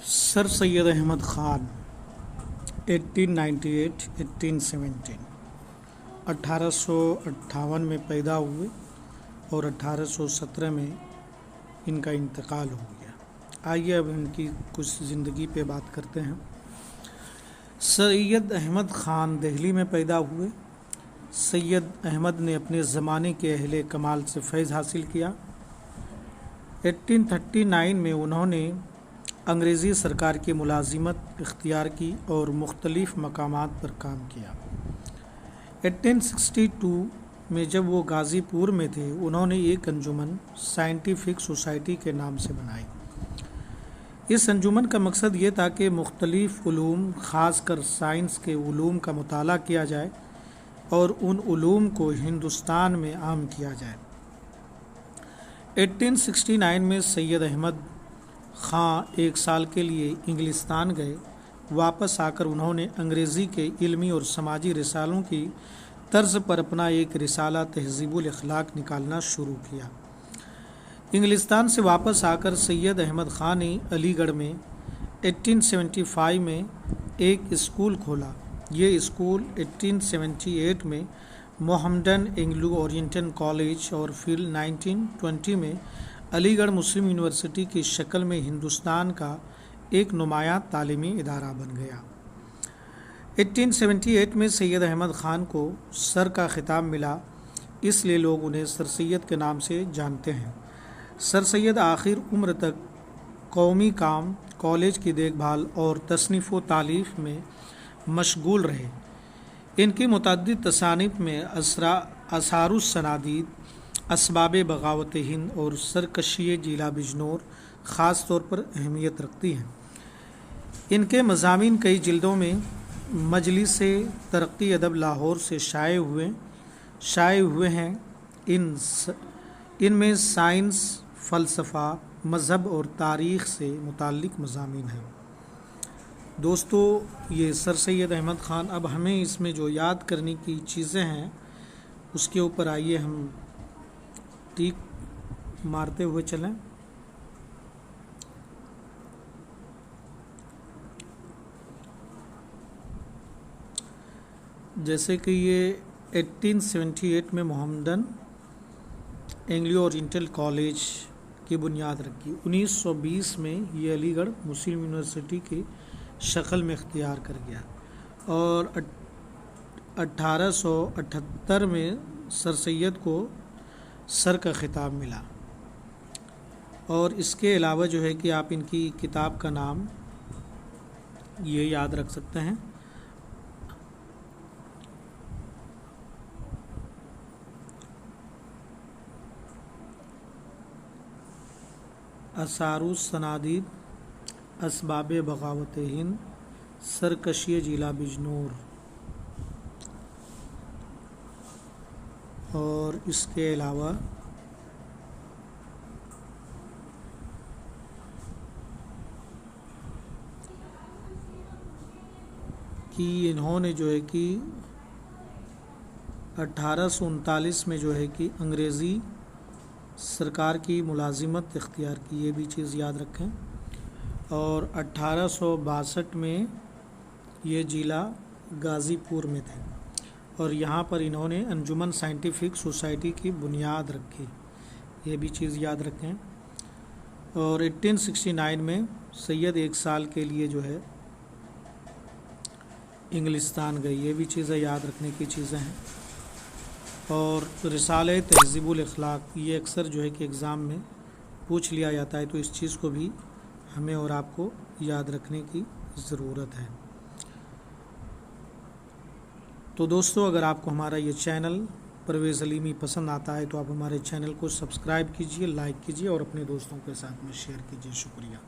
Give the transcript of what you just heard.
Sir Syed Ahmad Khan 1898-1817 1858 में पैदा हुए और 1817 में इनका इंतकाल हो गया। आइए अब इनकी कुछ ज़िंदगी पे बात करते हैं। सैयद अहमद ख़ान दिल्ली में पैदा हुए। सैयद अहमद ने अपने ज़माने के अहले कमाल से फैज़ हासिल किया। 1839 में उन्होंने अंग्रेज़ी सरकार की मुलाजिमत इख्तियार की और मुख्तलिफ़ मकामात पर काम किया। 1862 में जब वो गाज़ीपुर में थे, उन्होंने एक अंजुमन साइंटिफिक सोसाइटी के नाम से बनाई। इस अंजुमन का मकसद ये था कि मुख्तलिफ़ उलूम, ख़ासकर साइंस के उलूम का मुताला किया जाए और उन उलूम को हिंदुस्तान में आम किया जाए। 1869 में सैयद अहमद ख़ान एक साल के लिए इंग्लिस्तान गए। वापस आकर उन्होंने अंग्रेज़ी के इल्मी और समाजी रिसालों की तर्ज पर अपना एक रिसाला तहज़ीबुल अखलाक निकालना शुरू किया। इंग्लिस्तान से वापस आकर सैयद अहमद ख़ान ने अलीगढ़ में 1875 में एक स्कूल खोला। ये स्कूल 1878 में मोहम्मदन एंग्लो ओरिएंटल कॉलेज और फिर 1920 में अलीगढ़ मुस्लिम यूनिवर्सिटी की शक्ल में हिंदुस्तान का एक नुमायाँ तालीमी इदारा बन गया। 1878 में सैयद अहमद ख़ान को सर का खिताब मिला, इसलिए लोग उन्हें सर सैयद के नाम से जानते हैं। सर सैयद आखिर उम्र तक कौमी काम, कॉलेज की देखभाल और तसनीफ़ व तालीफ़ में मशगूल रहे। इनकी मुतअद्दिद तसानीफ़ में असारुस सनादीद, असबाब बगावत हिंद और सरकशी जिला बिजनौर ख़ास तौर पर अहमियत रखती हैं। इनके मज़ामीन कई जिल्दों में मजलिस तरक्की अदब लाहौर से शाये हुए हैं। इनमें साइंस, फ़लसफ़ा, मज़हब और तारीख़ से मुताल्लिक़ मज़ामीन हैं। दोस्तों, ये सर सैयद अहमद ख़ान। अब हमें इसमें जो याद करने की चीज़ें हैं उसके ऊपर आइए हम टीक मारते हुए चलें। जैसे कि ये 1878 में मोहम्मदन एंग्लो ओरिएंटल कॉलेज की बुनियाद रखी। 1920 में ये अलीगढ़ मुस्लिम यूनिवर्सिटी की शक्ल में इख्तियार कर गया और 1878 में सर सैयद को सर का खिताब मिला। और इसके अलावा जो है कि आप इनकी किताब का नाम ये याद रख सकते हैं, असारुस सनादीद, असबाब बगावत हिंद, सरकशी जिला बिजनौर। और इसके अलावा कि इन्होंने जो है कि 1839 में जो है कि अंग्रेज़ी सरकार की मुलाजिमत इख्तियार की, ये भी चीज़ याद रखें। और 1862 में ये ज़िला गाज़ीपुर में थे और यहाँ पर इन्होंने अंजुमन साइंटिफिक सोसाइटी की बुनियाद रखी, ये भी चीज़ याद रखें। और 1869 में सैयद एक साल के लिए जो है इंग्लिस्तान गई, ये भी चीज़ें याद रखने की चीज़ें हैं। और रिसाले तहज़ीबुल अखलाक, ये अक्सर जो है कि एग्ज़ाम में पूछ लिया जाता है, तो इस चीज़ को भी हमें और आपको याद रखने की ज़रूरत है। तो दोस्तों, अगर आपको हमारा ये चैनल परवेज़ अलीमी पसंद आता है तो आप हमारे चैनल को सब्सक्राइब कीजिए, लाइक कीजिए और अपने दोस्तों के साथ में शेयर कीजिए। शुक्रिया।